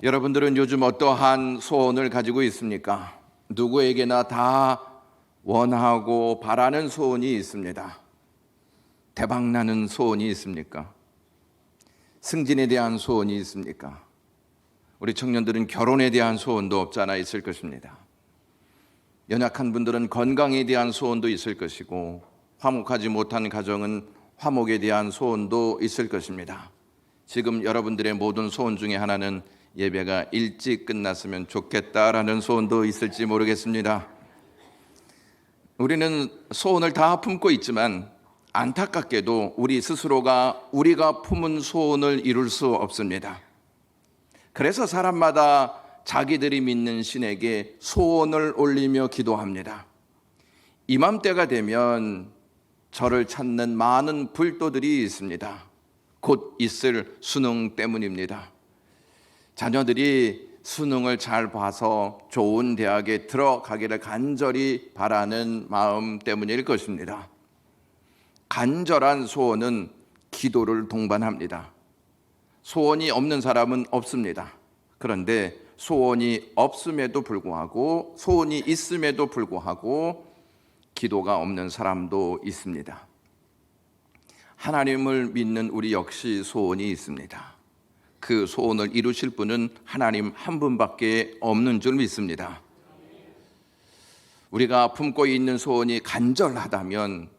여러분들은 요즘 어떠한 소원을 가지고 있습니까? 누구에게나 다 원하고 바라는 소원이 있습니다. 대박나는 소원이 있습니까? 승진에 대한 소원이 있습니까? 우리 청년들은 결혼에 대한 소원도 없지 않아 있을 것입니다. 연약한 분들은 건강에 대한 소원도 있을 것이고, 화목하지 못한 가정은 화목에 대한 소원도 있을 것입니다. 지금 여러분들의 모든 소원 중에 하나는 예배가 일찍 끝났으면 좋겠다라는 소원도 있을지 모르겠습니다. 우리는 소원을 다 품고 있지만 안타깝게도 우리 스스로가 우리가 품은 소원을 이룰 수 없습니다. 그래서 사람마다 자기들이 믿는 신에게 소원을 올리며 기도합니다. 이맘때가 되면 저를 찾는 많은 불도들이 있습니다. 곧 있을 수능 때문입니다. 자녀들이 수능을 잘 봐서 좋은 대학에 들어가기를 간절히 바라는 마음 때문일 것입니다. 간절한 소원은 기도를 동반합니다. 소원이 없는 사람은 없습니다. 그런데 소원이 없음에도 불구하고, 소원이 있음에도 불구하고 기도가 없는 사람도 있습니다. 하나님을 믿는 우리 역시 소원이 있습니다. 그 소원을 이루실 분은 하나님 한 분밖에 없는 줄 믿습니다. 우리가 품고 있는 소원이 간절하다면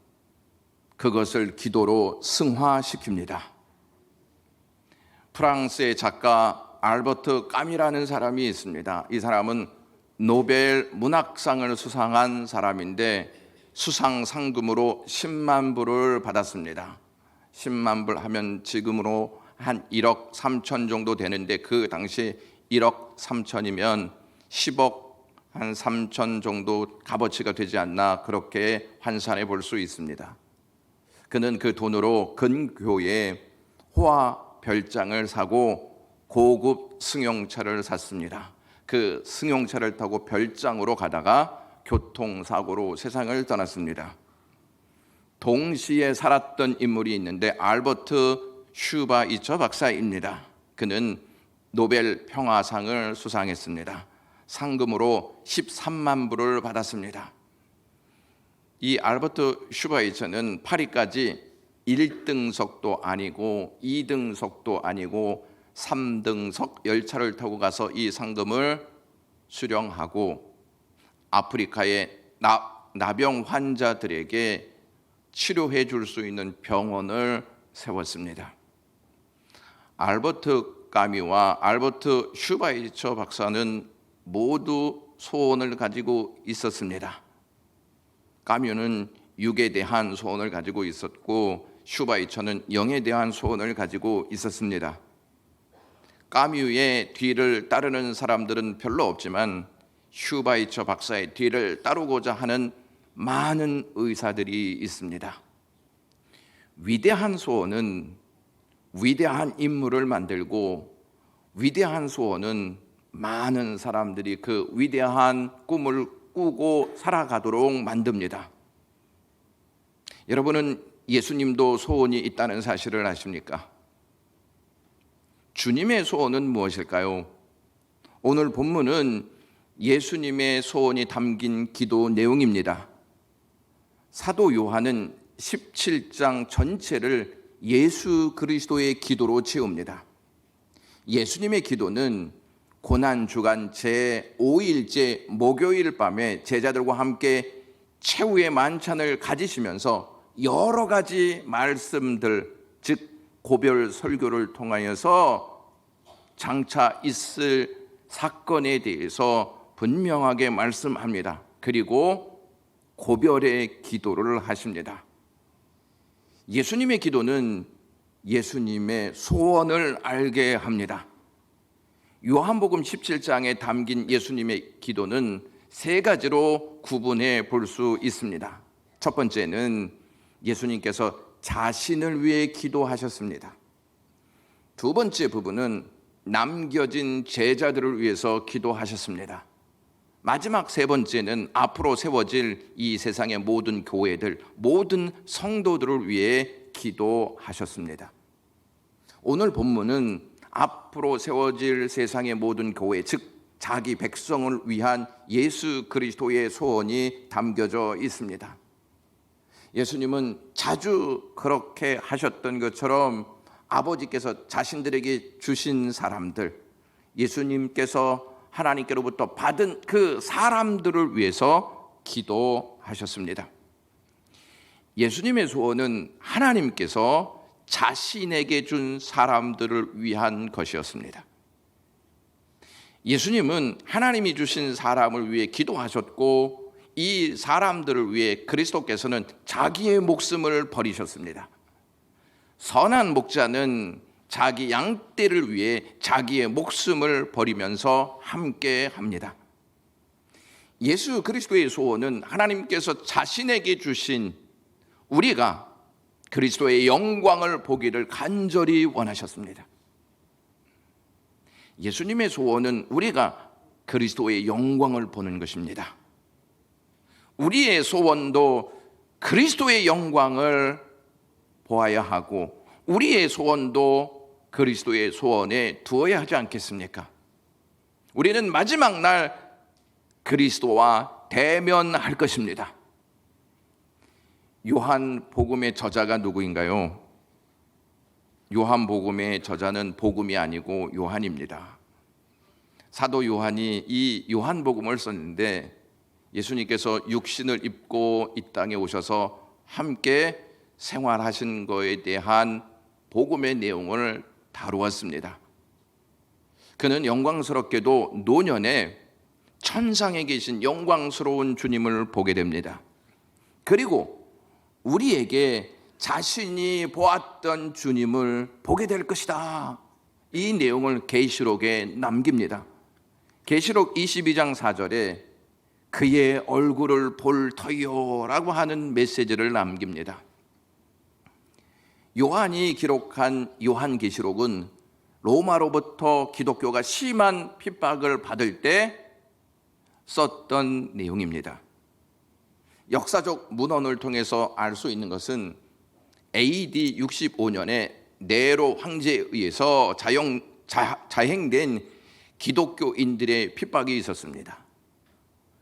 그것을 기도로 승화시킵니다. 프랑스의 작가 알버트 까뮈라는 사람이 있습니다. 이 사람은 노벨 문학상을 수상한 사람인데 수상 상금으로 10만 불을 받았습니다. 10만 불 하면 지금으로 한 1억 3천 정도 되는데, 그 당시 1억 3천이면 10억 한 3천 정도 값어치가 되지 않나, 그렇게 환산해 볼 수 있습니다. 그는 그 돈으로 근교에 호화 별장을 사고 고급 승용차를 샀습니다. 그 승용차를 타고 별장으로 가다가 교통사고로 세상을 떠났습니다. 동시에 살았던 인물이 있는데 알버트 슈바이처 박사입니다. 그는 노벨 평화상을 수상했습니다. 상금으로 13만 불을 받았습니다. 이 알버트 슈바이처는 파리까지 1등석도 아니고 2등석도 아니고 3등석 열차를 타고 가서 이 상금을 수령하고 아프리카의 나병 환자들에게 치료해 줄 수 있는 병원을 세웠습니다. 알버트 까뮈와 알버트 슈바이처 박사는 모두 소원을 가지고 있었습니다. 까뮈는 육에 대한 소원을 가지고 있었고, 슈바이처는 영에 대한 소원을 가지고 있었습니다. 까뮈의 뒤를 따르는 사람들은 별로 없지만 슈바이처 박사의 뒤를 따르고자 하는 많은 의사들이 있습니다. 위대한 소원은 위대한 인물을 만들고, 위대한 소원은 많은 사람들이 그 위대한 꿈을 꾸고 살아가도록 만듭니다. 여러분은 예수님도 소원이 있다는 사실을 아십니까? 주님의 소원은 무엇일까요? 오늘 본문은 예수님의 소원이 담긴 기도 내용입니다. 사도 요한은 17장 전체를 예수 그리스도의 기도로 채웁니다. 예수님의 기도는 고난주간 제5일째 목요일 밤에 제자들과 함께 최후의 만찬을 가지시면서 여러 가지 말씀들, 즉 고별 설교를 통하여서 장차 있을 사건에 대해서 분명하게 말씀합니다. 그리고 고별의 기도를 하십니다. 예수님의 기도는 예수님의 소원을 알게 합니다. 요한복음 17장에 담긴 예수님의 기도는 세 가지로 구분해 볼 수 있습니다. 첫 번째는 예수님께서 자신을 위해 기도하셨습니다. 두 번째 부분은 남겨진 제자들을 위해서 기도하셨습니다. 마지막 세 번째는 앞으로 세워질 이 세상의 모든 교회들, 모든 성도들을 위해 기도하셨습니다. 오늘 본문은 앞으로 세워질 세상의 모든 교회, 즉 자기 백성을 위한 예수 그리스도의 소원이 담겨져 있습니다. 예수님은 자주 그렇게 하셨던 것처럼 아버지께서 자신들에게 주신 사람들, 예수님께서 하나님께로부터 받은 그 사람들을 위해서 기도하셨습니다. 예수님의 소원은 하나님께서 자신에게 준 사람들을 위한 것이었습니다. 예수님은 하나님이 주신 사람을 위해 기도하셨고, 이 사람들을 위해 그리스도께서는 자기의 목숨을 버리셨습니다. 선한 목자는 자기 양떼를 위해 자기의 목숨을 버리면서 함께 합니다. 예수 그리스도의 소원은 하나님께서 자신에게 주신 우리가 그리스도의 영광을 보기를 간절히 원하셨습니다. 예수님의 소원은 우리가 그리스도의 영광을 보는 것입니다. 우리의 소원도 그리스도의 영광을 보아야 하고, 우리의 소원도 그리스도의 소원에 두어야 하지 않겠습니까? 우리는 마지막 날 그리스도와 대면할 것입니다. 요한복음의 저자가 누구인가요? 요한복음의 저자는 복음이 아니고 요한입니다. 사도 요한이 이 요한복음을 썼는데, 예수님께서 육신을 입고 이 땅에 오셔서 함께 생활하신 것에 대한 복음의 내용을 다루었습니다. 그는 영광스럽게도 노년에 천상에 계신 영광스러운 주님을 보게 됩니다. 그리고 우리에게 자신이 보았던 주님을 보게 될 것이다, 이 내용을 계시록에 남깁니다. 계시록 22장 4절에 그의 얼굴을 볼 터이요 라고 하는 메시지를 남깁니다. 요한이 기록한 요한계시록은 로마로부터 기독교가 심한 핍박을 받을 때 썼던 내용입니다. 역사적 문헌을 통해서 알 수 있는 것은 AD 65년에 네로 황제에 의해서 자행된 기독교인들의 핍박이 있었습니다.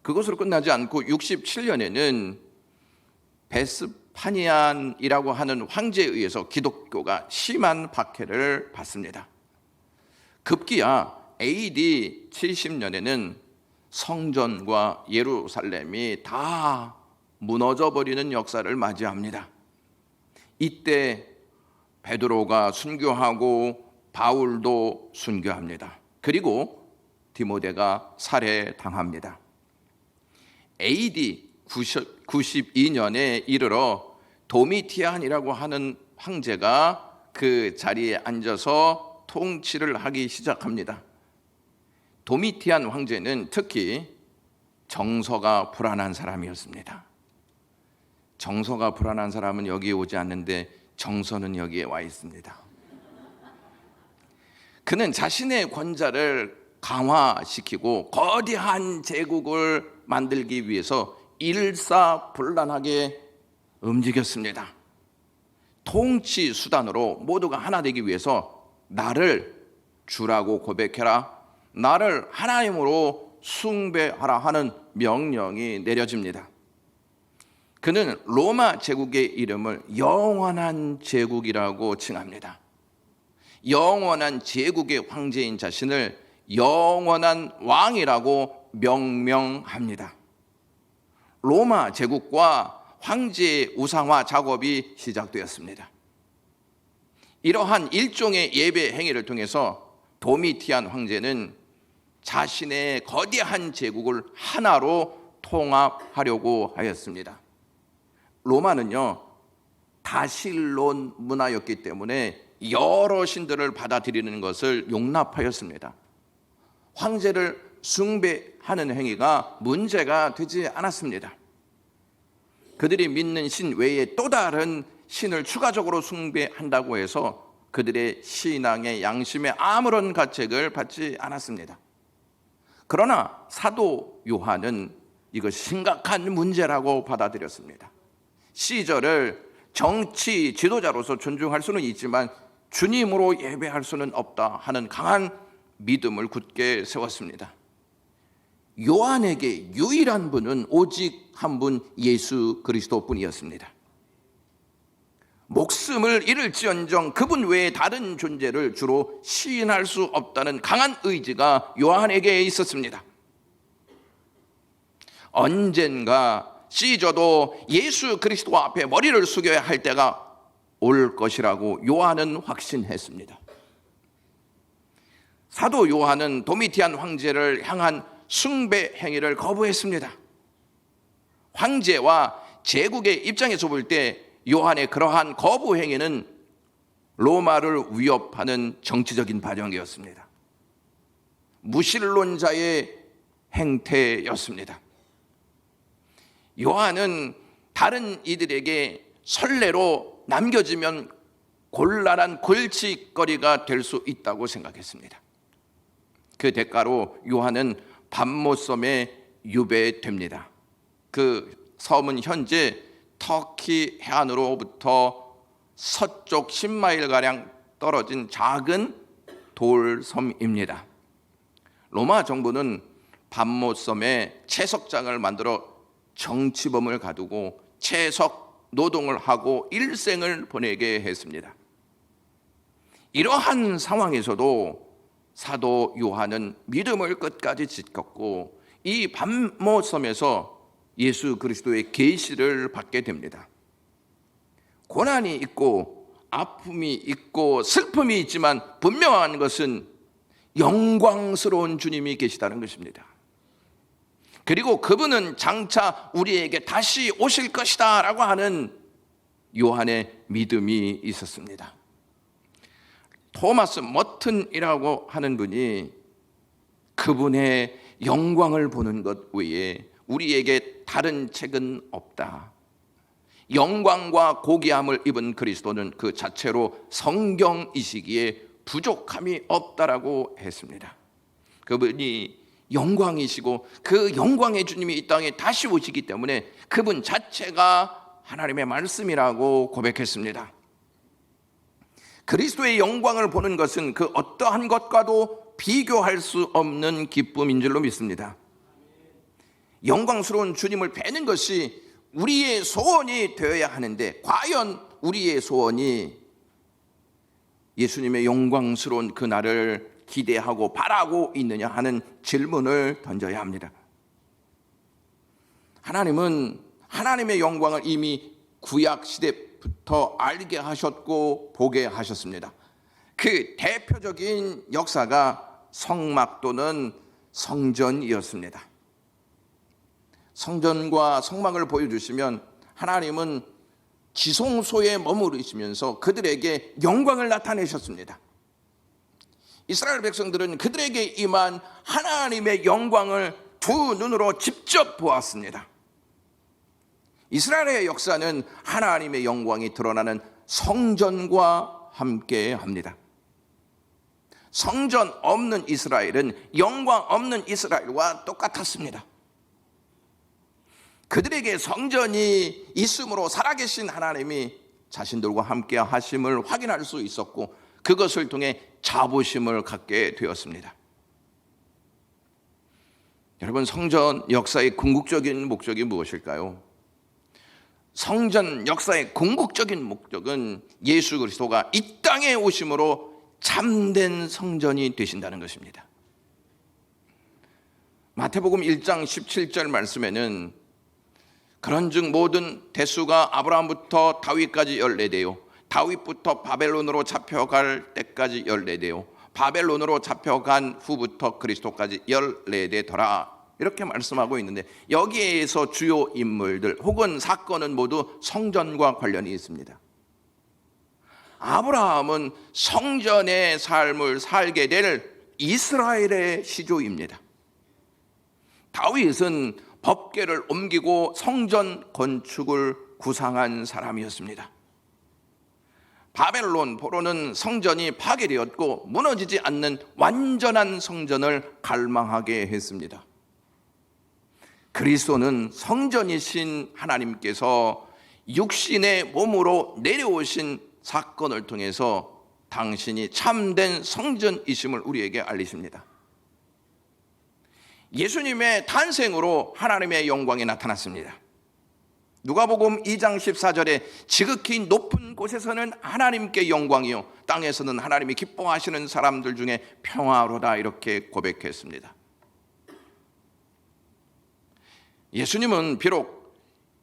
그것으로 끝나지 않고 67년에는 베스파니안이라고 하는 황제에 의해서 기독교가 심한 박해를 받습니다. 급기야 AD 70년에는 성전과 예루살렘이 다 무너져 버리는 역사를 맞이합니다. 이때 베드로가 순교하고 바울도 순교합니다. 그리고 디모데가 살해당합니다. AD 92년에 이르러 도미티안이라고 하는 황제가 그 자리에 앉아서 통치를 하기 시작합니다. 도미티안 황제는 특히 정서가 불안한 사람이었습니다. 정서가 불안한 사람은 여기에 오지 않는데 정서는 여기에 와 있습니다. 그는 자신의 권좌를 강화시키고 거대한 제국을 만들기 위해서 일사불란하게 움직였습니다. 통치 수단으로 모두가 하나 되기 위해서 나를 주라고 고백해라, 나를 하나님으로 숭배하라 하는 명령이 내려집니다. 그는 로마 제국의 이름을 영원한 제국이라고 칭합니다. 영원한 제국의 황제인 자신을 영원한 왕이라고 명명합니다. 로마 제국과 황제의 우상화 작업이 시작되었습니다. 이러한 일종의 예배 행위를 통해서 도미티안 황제는 자신의 거대한 제국을 하나로 통합하려고 하였습니다. 로마는요, 다실론 문화였기 때문에 여러 신들을 받아들이는 것을 용납하였습니다. 황제를 숭배하는 행위가 문제가 되지 않았습니다. 그들이 믿는 신 외에 또 다른 신을 추가적으로 숭배한다고 해서 그들의 신앙의 양심에 아무런 가책을 받지 않았습니다. 그러나 사도 요한은 이것이 심각한 문제라고 받아들였습니다. 시저를 정치 지도자로서 존중할 수는 있지만 주님으로 예배할 수는 없다 하는 강한 믿음을 굳게 세웠습니다. 요한에게 유일한 분은 오직 한 분 예수 그리스도뿐이었습니다. 목숨을 잃을지언정 그분 외에 다른 존재를 주로 시인할 수 없다는 강한 의지가 요한에게 있었습니다. 언젠가 시저도 예수 그리스도 앞에 머리를 숙여야 할 때가 올 것이라고 요한은 확신했습니다. 사도 요한은 도미티안 황제를 향한 숭배 행위를 거부했습니다. 황제와 제국의 입장에서 볼 때 요한의 그러한 거부 행위는 로마를 위협하는 정치적인 발언이었습니다. 무신론자의 행태였습니다. 요한은 다른 이들에게 선례로 남겨지면 곤란한 골칫거리가 될 수 있다고 생각했습니다. 그 대가로 요한은 밤모섬에 유배됩니다. 그 섬은 현재 터키 해안으로부터 서쪽 10마일가량 떨어진 작은 돌섬입니다. 로마 정부는 밤모섬에 채석장을 만들어 정치범을 가두고 채석 노동을 하고 일생을 보내게 했습니다. 이러한 상황에서도 사도 요한은 믿음을 끝까지 지켰고 이 밤모섬에서 예수 그리스도의 계시를 받게 됩니다. 고난이 있고 아픔이 있고 슬픔이 있지만 분명한 것은 영광스러운 주님이 계시다는 것입니다. 그리고 그분은 장차 우리에게 다시 오실 것이다 라고 하는 요한의 믿음이 있었습니다. 토마스 머튼이라고 하는 분이 그분의 영광을 보는 것 외에 우리에게 다른 책은 없다. 영광과 고귀함을 입은 그리스도는 그 자체로 성경이시기에 부족함이 없다라고 했습니다. 그분이 영광이시고 그 영광의 주님이 이 땅에 다시 오시기 때문에 그분 자체가 하나님의 말씀이라고 고백했습니다. 그리스도의 영광을 보는 것은 그 어떠한 것과도 비교할 수 없는 기쁨인 줄로 믿습니다. 영광스러운 주님을 뵈는 것이 우리의 소원이 되어야 하는데 과연 우리의 소원이 예수님의 영광스러운 그 날을 기대하고 바라고 있느냐 하는 질문을 던져야 합니다. 하나님은 하나님의 영광을 이미 구약 시대부터 알게 하셨고 보게 하셨습니다. 그 대표적인 역사가 성막 또는 성전이었습니다. 성전과 성막을 보여주시면 하나님은 지성소에 머무르시면서 그들에게 영광을 나타내셨습니다. 이스라엘 백성들은 그들에게 임한 하나님의 영광을 두 눈으로 직접 보았습니다. 이스라엘의 역사는 하나님의 영광이 드러나는 성전과 함께 합니다. 성전 없는 이스라엘은 영광 없는 이스라엘과 똑같았습니다. 그들에게 성전이 있으므로 살아계신 하나님이 자신들과 함께 하심을 확인할 수 있었고 그것을 통해 자부심을 갖게 되었습니다. 여러분, 성전 역사의 궁극적인 목적이 무엇일까요? 성전 역사의 궁극적인 목적은 예수 그리스도가 이 땅에 오심으로 참된 성전이 되신다는 것입니다. 마태복음 1장 17절 말씀에는 그런즉 모든 대수가 아브라함부터 다윗까지 14대요 다윗부터 바벨론으로 잡혀갈 때까지 14대요 바벨론으로 잡혀간 후부터 그리스도까지 14대더라 이렇게 말씀하고 있는데 여기에서 주요 인물들 혹은 사건은 모두 성전과 관련이 있습니다. 아브라함은 성전의 삶을 살게 될 이스라엘의 시조입니다. 다윗은 법궤를 옮기고 성전 건축을 구상한 사람이었습니다. 바벨론 포로는 성전이 파괴되었고 무너지지 않는 완전한 성전을 갈망하게 했습니다. 그리스도는 성전이신 하나님께서 육신의 몸으로 내려오신 사건을 통해서 당신이 참된 성전이심을 우리에게 알리십니다. 예수님의 탄생으로 하나님의 영광이 나타났습니다. 누가복음 2장 14절에 지극히 높은 곳에서는 하나님께 영광이요 땅에서는 하나님이 기뻐하시는 사람들 중에 평화로다, 이렇게 고백했습니다. 예수님은 비록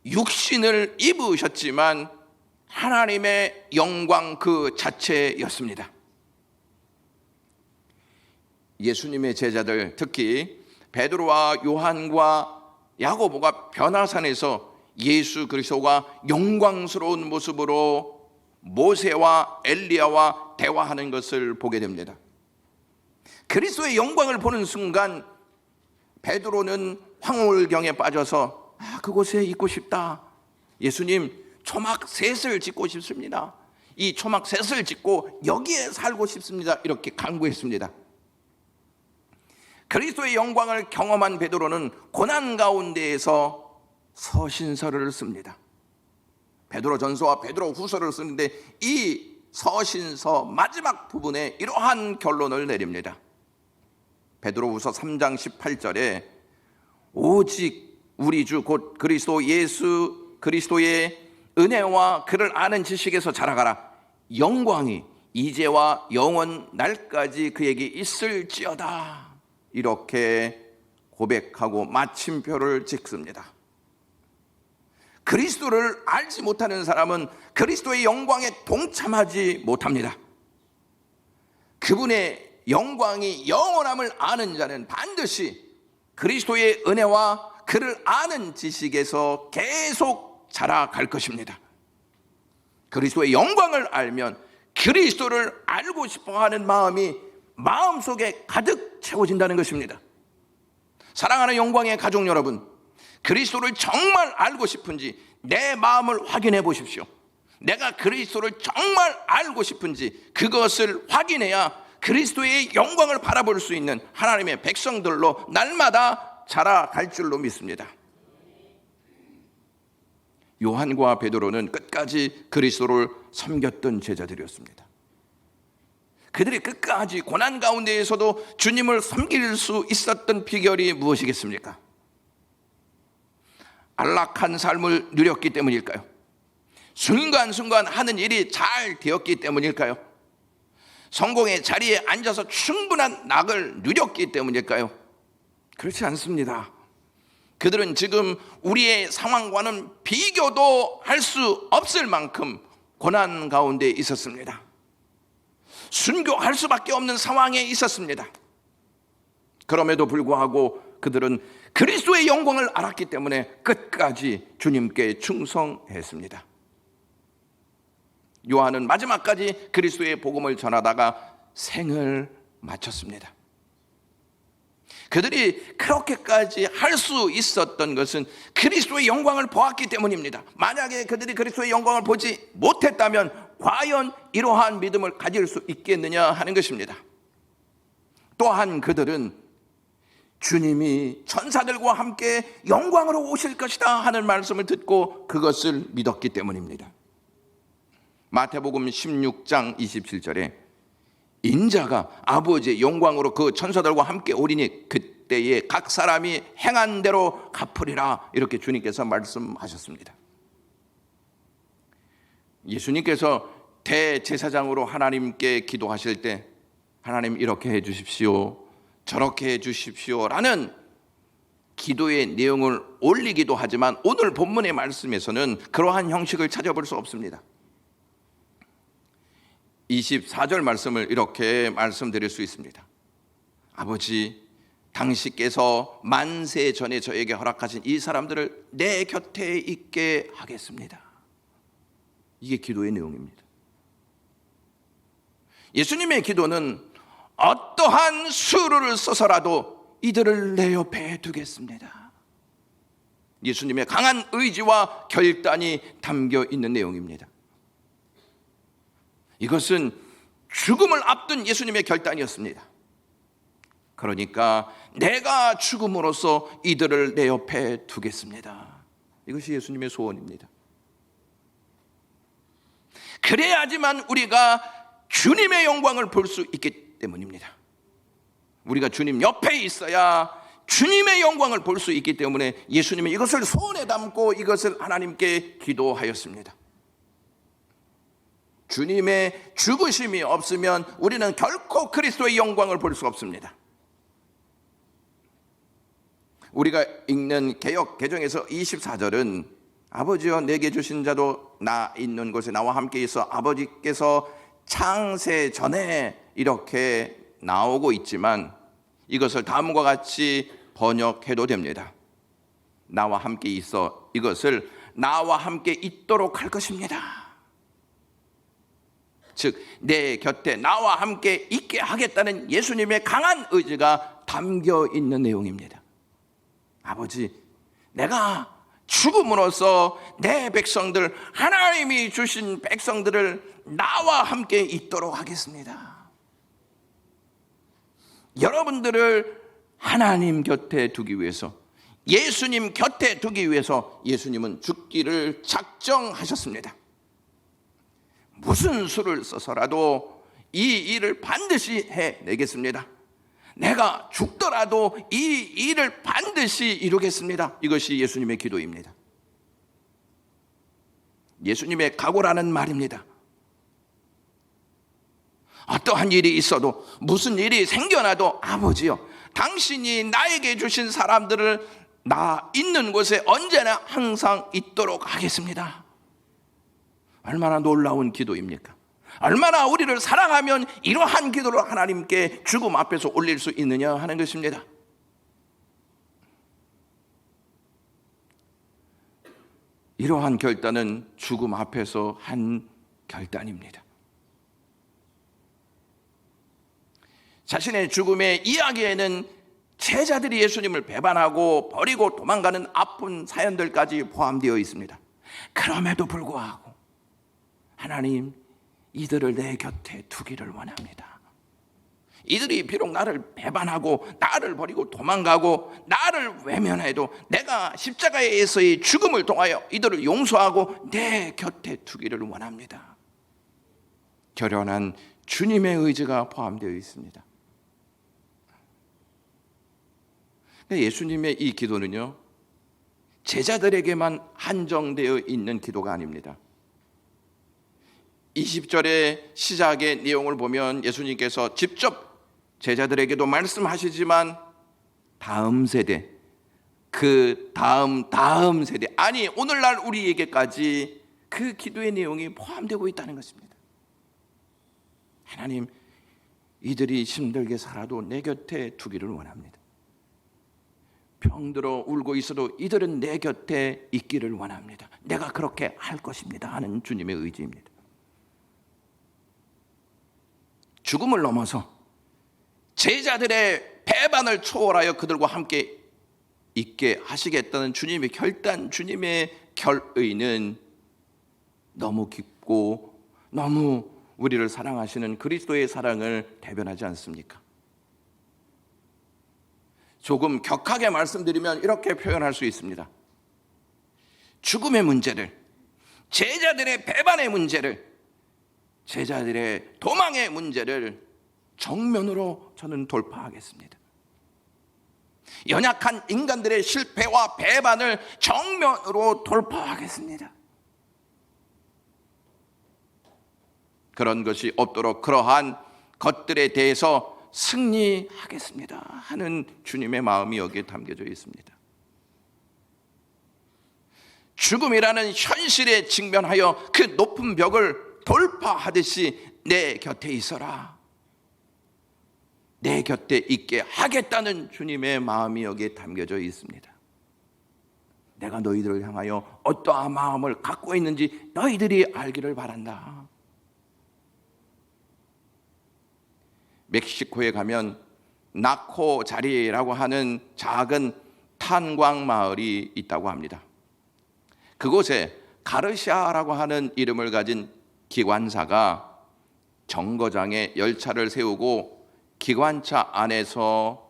육신을 입으셨지만 하나님의 영광 그 자체였습니다. 예수님의 제자들, 특히 베드로와 요한과 야고보가 변화산에서 예수 그리스도가 영광스러운 모습으로 모세와 엘리야와 대화하는 것을 보게 됩니다. 그리스도의 영광을 보는 순간 베드로는 황홀경에 빠져서 그곳에 있고 싶다. 예수님, 초막셋을 짓고 싶습니다. 이 초막셋을 짓고 여기에 살고 싶습니다. 이렇게 간구했습니다. 그리스도의 영광을 경험한 베드로는 고난 가운데에서 서신서를 씁니다. 베드로전서와 베드로후서를 쓰는데 이 서신서 마지막 부분에 이러한 결론을 내립니다. 베드로후서 3장 18절에 오직 우리 주 곧 그리스도 예수 그리스도의 은혜와 그를 아는 지식에서 자라가라. 영광이 이제와 영원 날까지 그에게 있을지어다. 이렇게 고백하고 마침표를 찍습니다. 그리스도를 알지 못하는 사람은 그리스도의 영광에 동참하지 못합니다. 그분의 영광이 영원함을 아는 자는 반드시 그리스도의 은혜와 그를 아는 지식에서 계속 자라갈 것입니다. 그리스도의 영광을 알면 그리스도를 알고 싶어하는 마음이 마음속에 가득 채워진다는 것입니다. 사랑하는 영광의 가족 여러분, 그리스도를 정말 알고 싶은지 내 마음을 확인해 보십시오. 내가 그리스도를 정말 알고 싶은지 그것을 확인해야 그리스도의 영광을 바라볼 수 있는 하나님의 백성들로 날마다 자라갈 줄로 믿습니다. 요한과 베드로는 끝까지 그리스도를 섬겼던 제자들이었습니다. 그들이 끝까지 고난 가운데에서도 주님을 섬길 수 있었던 비결이 무엇이겠습니까? 안락한 삶을 누렸기 때문일까요? 순간순간 하는 일이 잘 되었기 때문일까요? 성공의 자리에 앉아서 충분한 낙을 누렸기 때문일까요? 그렇지 않습니다. 그들은 지금 우리의 상황과는 비교도 할 수 없을 만큼 고난 가운데 있었습니다. 순교할 수밖에 없는 상황에 있었습니다. 그럼에도 불구하고 그들은 그리스도의 영광을 알았기 때문에 끝까지 주님께 충성했습니다. 요한은 마지막까지 그리스도의 복음을 전하다가 생을 마쳤습니다. 그들이 그렇게까지 할 수 있었던 것은 그리스도의 영광을 보았기 때문입니다. 만약에 그들이 그리스도의 영광을 보지 못했다면 과연 이러한 믿음을 가질 수 있겠느냐 하는 것입니다. 또한 그들은 주님이 천사들과 함께 영광으로 오실 것이다 하는 말씀을 듣고 그것을 믿었기 때문입니다. 마태복음 16장 27절에 인자가 아버지의 영광으로 그 천사들과 함께 오리니 그때에 각 사람이 행한 대로 갚으리라, 이렇게 주님께서 말씀하셨습니다. 예수님께서 대제사장으로 하나님께 기도하실 때 하나님 이렇게 해 주십시오, 저렇게 해 주십시오 라는 기도의 내용을 올리기도 하지만 오늘 본문의 말씀에서는 그러한 형식을 찾아볼 수 없습니다. 24절 말씀을 이렇게 말씀드릴 수 있습니다. 아버지, 당신께서 만세 전에 저에게 허락하신 이 사람들을 내 곁에 있게 하겠습니다. 이게 기도의 내용입니다. 예수님의 기도는 어떠한 수를 써서라도 이들을 내 옆에 두겠습니다. 예수님의 강한 의지와 결단이 담겨 있는 내용입니다. 이것은 죽음을 앞둔 예수님의 결단이었습니다. 그러니까 내가 죽음으로써 이들을 내 옆에 두겠습니다. 이것이 예수님의 소원입니다. 그래야지만 우리가 주님의 영광을 볼 수 있기 때문입니다. 우리가 주님 옆에 있어야 주님의 영광을 볼 수 있기 때문에 예수님은 이것을 손에 담고 이것을 하나님께 기도하였습니다. 주님의 죽으심이 없으면 우리는 결코 그리스도의 영광을 볼 수 없습니다. 우리가 읽는 개역 개정에서 24절은 아버지여 내게 주신 자도 나 있는 곳에 나와 함께 있어 아버지께서 창세 전에 이렇게 나오고 있지만 이것을 다음과 같이 번역해도 됩니다. 나와 함께 있어 이것을 나와 함께 있도록 할 것입니다. 즉 내 곁에 나와 함께 있게 하겠다는 예수님의 강한 의지가 담겨 있는 내용입니다. 아버지, 내가 죽음으로써 내 백성들, 하나님이 주신 백성들을 나와 함께 있도록 하겠습니다. 여러분들을 하나님 곁에 두기 위해서, 예수님 곁에 두기 위해서 예수님은 죽기를 작정하셨습니다. 무슨 수를 써서라도 이 일을 반드시 해내겠습니다. 내가 죽더라도 이 일을 반드시 이루겠습니다. 이것이 예수님의 기도입니다. 예수님의 각오라는 말입니다. 어떠한 일이 있어도, 무슨 일이 생겨나도 아버지요, 당신이 나에게 주신 사람들을 나 있는 곳에 언제나 항상 있도록 하겠습니다. 얼마나 놀라운 기도입니까? 얼마나 우리를 사랑하면 이러한 기도를 하나님께 죽음 앞에서 올릴 수 있느냐 하는 것입니다. 이러한 결단은 죽음 앞에서 한 결단입니다. 자신의 죽음의 이야기에는 제자들이 예수님을 배반하고 버리고 도망가는 아픈 사연들까지 포함되어 있습니다. 그럼에도 불구하고 하나님, 이들을 내 곁에 두기를 원합니다. 이들이 비록 나를 배반하고 나를 버리고 도망가고 나를 외면해도 내가 십자가에서의 죽음을 통하여 이들을 용서하고 내 곁에 두기를 원합니다. 결연한 주님의 의지가 포함되어 있습니다. 예수님의 이 기도는요, 제자들에게만 한정되어 있는 기도가 아닙니다. 20절의 시작의 내용을 보면 예수님께서 직접 제자들에게도 말씀하시지만 다음 세대, 그 다음 세대, 아니 오늘날 우리에게까지 그 기도의 내용이 포함되고 있다는 것입니다. 하나님, 이들이 힘들게 살아도 내 곁에 두기를 원합니다. 병들어 울고 있어도 이들은 내 곁에 있기를 원합니다. 내가 그렇게 할 것입니다 하는 주님의 의지입니다. 죽음을 넘어서 제자들의 배반을 초월하여 그들과 함께 있게 하시겠다는 주님의 결단, 주님의 결의는 너무 깊고 너무 우리를 사랑하시는 그리스도의 사랑을 대변하지 않습니까? 조금 격하게 말씀드리면 이렇게 표현할 수 있습니다. 죽음의 문제를, 제자들의 배반의 문제를, 제자들의 도망의 문제를 정면으로 저는 돌파하겠습니다. 연약한 인간들의 실패와 배반을 정면으로 돌파하겠습니다. 그런 것이 없도록 그러한 것들에 대해서 승리하겠습니다 하는 주님의 마음이 여기에 담겨져 있습니다. 죽음이라는 현실에 직면하여 그 높은 벽을 돌파하듯이 내 곁에 있어라, 내 곁에 있게 하겠다는 주님의 마음이 여기에 담겨져 있습니다. 내가 너희들을 향하여 어떠한 마음을 갖고 있는지 너희들이 알기를 바란다. 멕시코에 가면 나코 자리라고 하는 작은 탄광 마을이 있다고 합니다. 그곳에 가르시아라고 하는 이름을 가진 기관사가 정거장에 열차를 세우고 기관차 안에서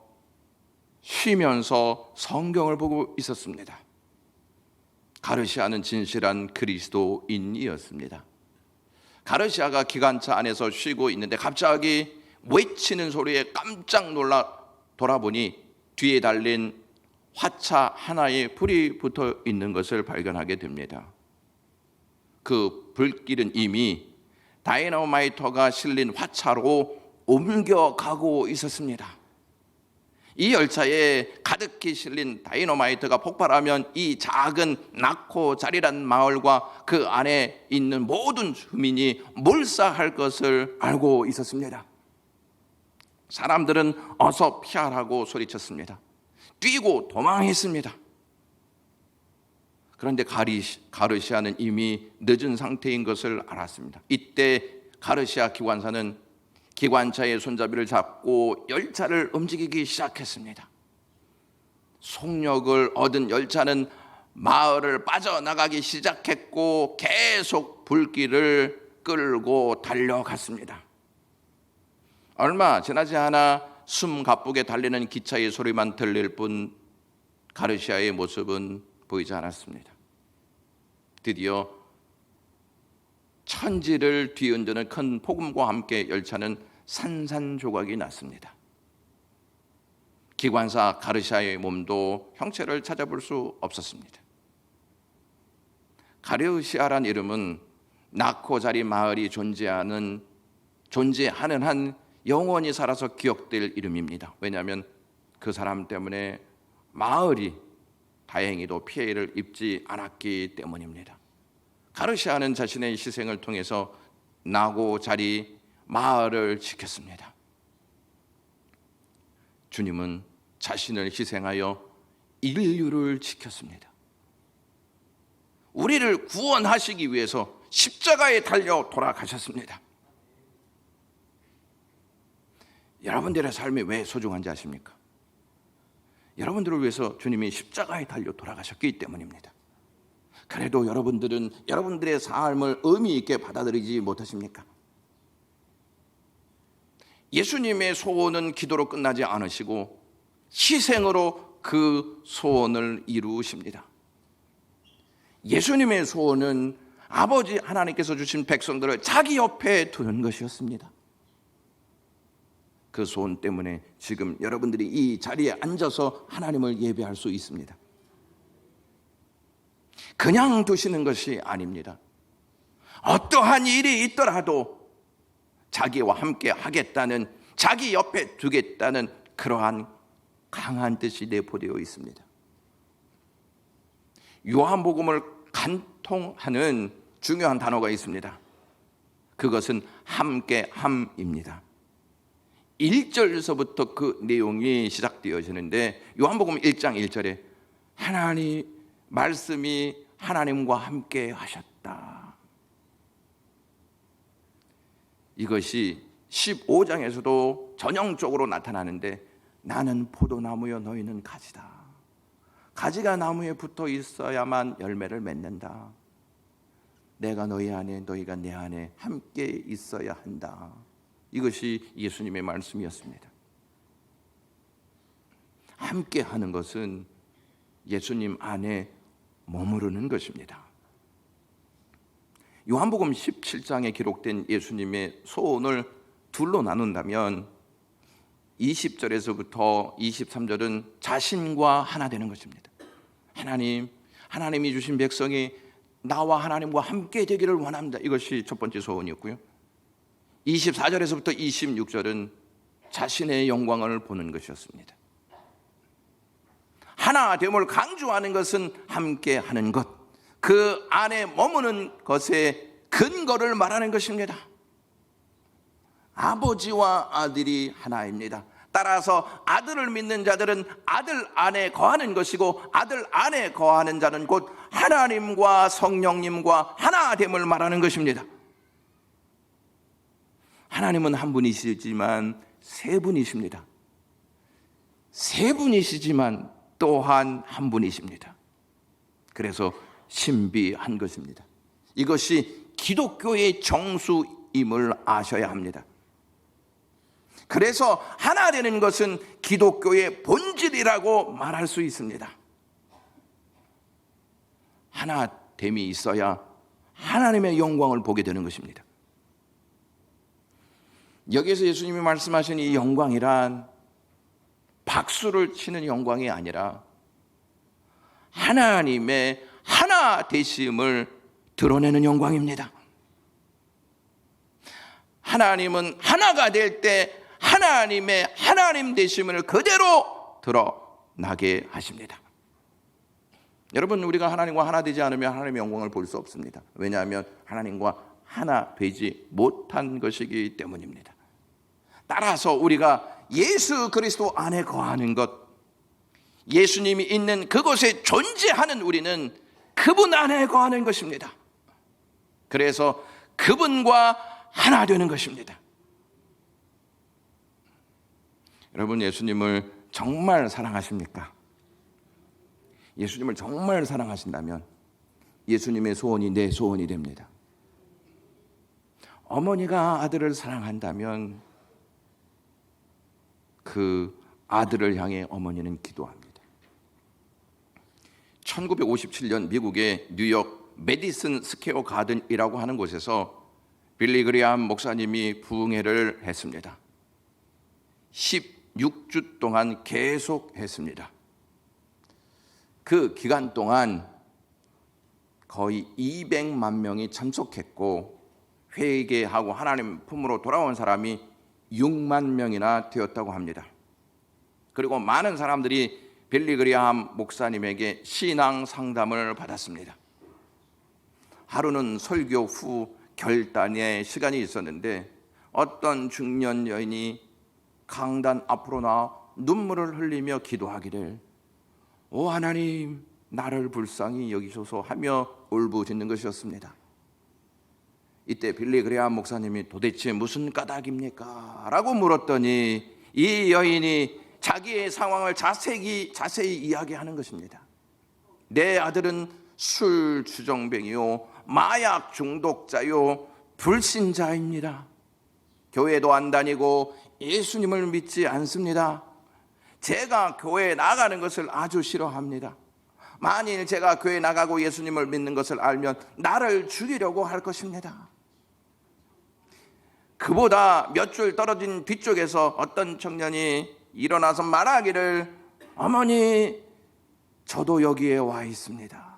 쉬면서 성경을 보고 있었습니다. 가르시아는 진실한 그리스도인이었습니다. 가르시아가 기관차 안에서 쉬고 있는데 갑자기 외치는 소리에 깜짝 놀라 돌아보니 뒤에 달린 화차 하나에 불이 붙어 있는 것을 발견하게 됩니다. 그 불길은 이미 다이너마이터가 실린 화차로 옮겨가고 있었습니다. 이 열차에 가득히 실린 다이너마이트가 폭발하면 이 작은 나코자리란 마을과 그 안에 있는 모든 주민이 몰살할 것을 알고 있었습니다. 사람들은 어서 피하라고 소리쳤습니다. 뛰고 도망했습니다. 그런데 가르시아는 이미 늦은 상태인 것을 알았습니다. 이때 가르시아 기관사는 기관차의 손잡이를 잡고 열차를 움직이기 시작했습니다. 속력을 얻은 열차는 마을을 빠져나가기 시작했고 계속 불길을 끌고 달려갔습니다. 얼마 지나지 않아 숨 가쁘게 달리는 기차의 소리만 들릴 뿐 가르시아의 모습은 보이지 않았습니다. 드디어 천지를 뒤흔드는 큰 폭음과 함께 열차는 산산조각이 났습니다. 기관사 가르시아의 몸도 형체를 찾아볼 수 없었습니다. 가르시아란 이름은 나코자리 마을이 존재하는 한 영원히 살아서 기억될 이름입니다. 왜냐하면 그 사람 때문에 마을이 다행히도 피해를 입지 않았기 때문입니다. 가르시아는 자신의 희생을 통해서 나고자리 마을을 지켰습니다. 주님은 자신을 희생하여 인류를 지켰습니다. 우리를 구원하시기 위해서 십자가에 달려 돌아가셨습니다. 여러분들의 삶이 왜 소중한지 아십니까? 여러분들을 위해서 주님이 십자가에 달려 돌아가셨기 때문입니다. 그래도 여러분들은 여러분들의 삶을 의미 있게 받아들이지 못하십니까? 예수님의 소원은 기도로 끝나지 않으시고 희생으로 그 소원을 이루십니다. 예수님의 소원은 아버지 하나님께서 주신 백성들을 자기 옆에 두는 것이었습니다. 그 소원 때문에 지금 여러분들이 이 자리에 앉아서 하나님을 예배할 수 있습니다. 그냥 두시는 것이 아닙니다. 어떠한 일이 있더라도 자기와 함께 하겠다는, 자기 옆에 두겠다는 그러한 강한 뜻이 내포되어 있습니다. 요한복음을 간통하는 중요한 단어가 있습니다. 그것은 함께함입니다. 1절에서부터 그 내용이 시작되어지는데 요한복음 1장 1절에 하나님 말씀이 하나님과 함께 하셨다. 이것이 15장에서도 전형적으로 나타나는데 나는 포도나무여 너희는 가지다. 가지가 나무에 붙어 있어야만 열매를 맺는다. 내가 너희 안에 너희가 내 안에 함께 있어야 한다. 이것이 예수님의 말씀이었습니다. 함께 하는 것은 예수님 안에 머무르는 것입니다. 요한복음 17장에 기록된 예수님의 소원을 둘로 나눈다면 20절에서부터 23절은 자신과 하나 되는 것입니다. 하나님이 주신 백성이 나와 하나님과 함께 되기를 원합니다. 이것이 첫 번째 소원이었고요. 24절에서부터 26절은 자신의 영광을 보는 것이었습니다. 하나됨을 강조하는 것은 함께 하는 것, 그 안에 머무는 것의 근거를 말하는 것입니다. 아버지와 아들이 하나입니다. 따라서 아들을 믿는 자들은 아들 안에 거하는 것이고 아들 안에 거하는 자는 곧 하나님과 성령님과 하나됨을 말하는 것입니다. 하나님은 한 분이시지만 세 분이십니다. 세 분이시지만 또한 한 분이십니다. 그래서 신비한 것입니다. 이것이 기독교의 정수임을 아셔야 합니다. 그래서 하나 되는 것은 기독교의 본질이라고 말할 수 있습니다. 하나됨이 있어야 하나님의 영광을 보게 되는 것입니다. 여기에서 예수님이 말씀하신 이 영광이란 박수를 치는 영광이 아니라 하나님의 하나 되심을 드러내는 영광입니다. 하나님은 하나가 될 때 하나님의 하나님 되심을 그대로 드러나게 하십니다. 여러분, 우리가 하나님과 하나 되지 않으면 하나님의 영광을 볼 수 없습니다. 왜냐하면 하나님과 하나 되지 못한 것이기 때문입니다. 따라서 우리가 예수 그리스도 안에 거하는 것, 예수님이 있는 그곳에 존재하는 우리는 그분 안에 거하는 것입니다. 그래서 그분과 하나 되는 것입니다. 여러분, 예수님을 정말 사랑하십니까? 예수님을 정말 사랑하신다면 예수님의 소원이 내 소원이 됩니다. 어머니가 아들을 사랑한다면 그 아들을 향해 어머니는 기도합니다. 1957년 미국의 뉴욕 메디슨 스퀘어 가든이라고 하는 곳에서 빌리 그레이엄 목사님이 부흥회를 했습니다. 16주 동안 계속 했습니다. 그 기간 동안 거의 200만 명이 참석했고 회개하고 하나님 품으로 돌아온 사람이 6만 명이나 되었다고 합니다. 그리고 많은 사람들이 빌리 그레이엄 목사님에게 신앙 상담을 받았습니다. 하루는 설교 후 결단의 시간이 있었는데 어떤 중년 여인이 강단 앞으로 나와 눈물을 흘리며 기도하기를 오 하나님 나를 불쌍히 여기소서 하며 울부짖는 것이었습니다. 이때 빌리 그레이엄 목사님이 도대체 무슨 까닭입니까? 라고 물었더니 이 여인이 자기의 상황을 자세히 이야기하는 것입니다. 내 아들은 술 주정뱅이요 마약 중독자요 불신자입니다. 교회도 안 다니고 예수님을 믿지 않습니다. 제가 교회에 나가는 것을 아주 싫어합니다. 만일 제가 교회에 나가고 예수님을 믿는 것을 알면 나를 죽이려고 할 것입니다. 그보다 몇 줄 떨어진 뒤쪽에서 어떤 청년이 일어나서 말하기를 어머니 저도 여기에 와 있습니다.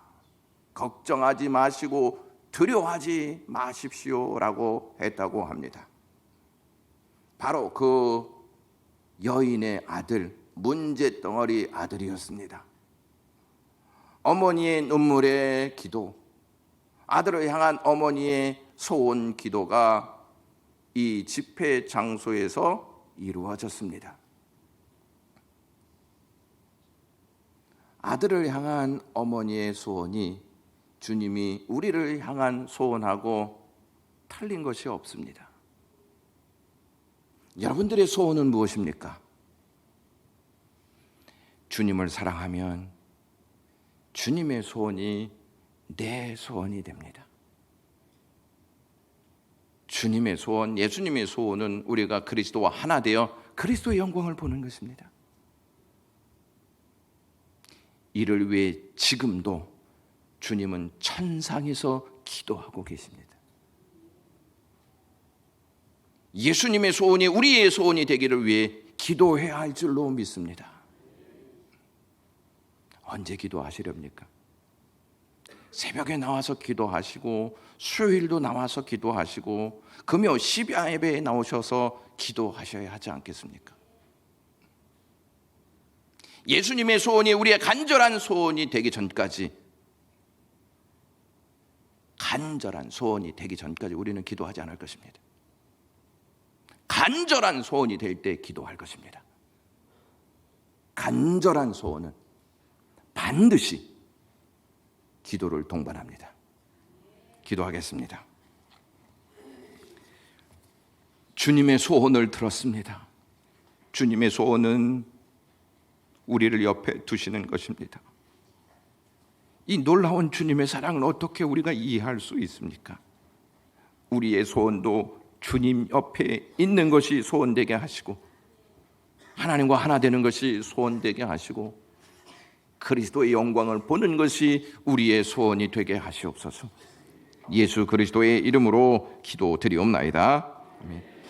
걱정하지 마시고 두려워하지 마십시오라고 했다고 합니다. 바로 그 여인의 아들 문제덩어리 아들이었습니다. 어머니의 눈물의 기도, 아들을 향한 어머니의 소원 기도가 이 집회 장소에서 이루어졌습니다. 아들을 향한 어머니의 소원이 주님이 우리를 향한 소원하고 틀린 것이 없습니다. 여러분들의 소원은 무엇입니까? 주님을 사랑하면 주님의 소원이 내 소원이 됩니다. 주님의 소원, 예수님의 소원은 우리가 그리스도와 하나 되어 그리스도의 영광을 보는 것입니다. 이를 위해 지금도 주님은 천상에서 기도하고 계십니다. 예수님의 소원이 우리의 소원이 되기를 위해 기도해야 할 줄로 믿습니다. 언제 기도하시렵니까? 새벽에 나와서 기도하시고 수요일도 나와서 기도하시고 금요 십야 예배에 나오셔서 기도하셔야 하지 않겠습니까? 예수님의 소원이 우리의 간절한 소원이 되기 전까지, 간절한 소원이 되기 전까지 우리는 기도하지 않을 것입니다. 간절한 소원이 될 때 기도할 것입니다. 간절한 소원은 반드시 기도를 동반합니다. 기도하겠습니다. 주님의 소원을 들었습니다. 주님의 소원은 우리를 옆에 두시는 것입니다. 이 놀라운 주님의 사랑을 어떻게 우리가 이해할 수 있습니까? 우리의 소원도 주님 옆에 있는 것이 소원되게 하시고 하나님과 하나 되는 것이 소원되게 하시고 그리스도의 영광을 보는 것이 우리의 소원이 되게 하시옵소서. 예수 그리스도의 이름으로 기도드리옵나이다. 아멘.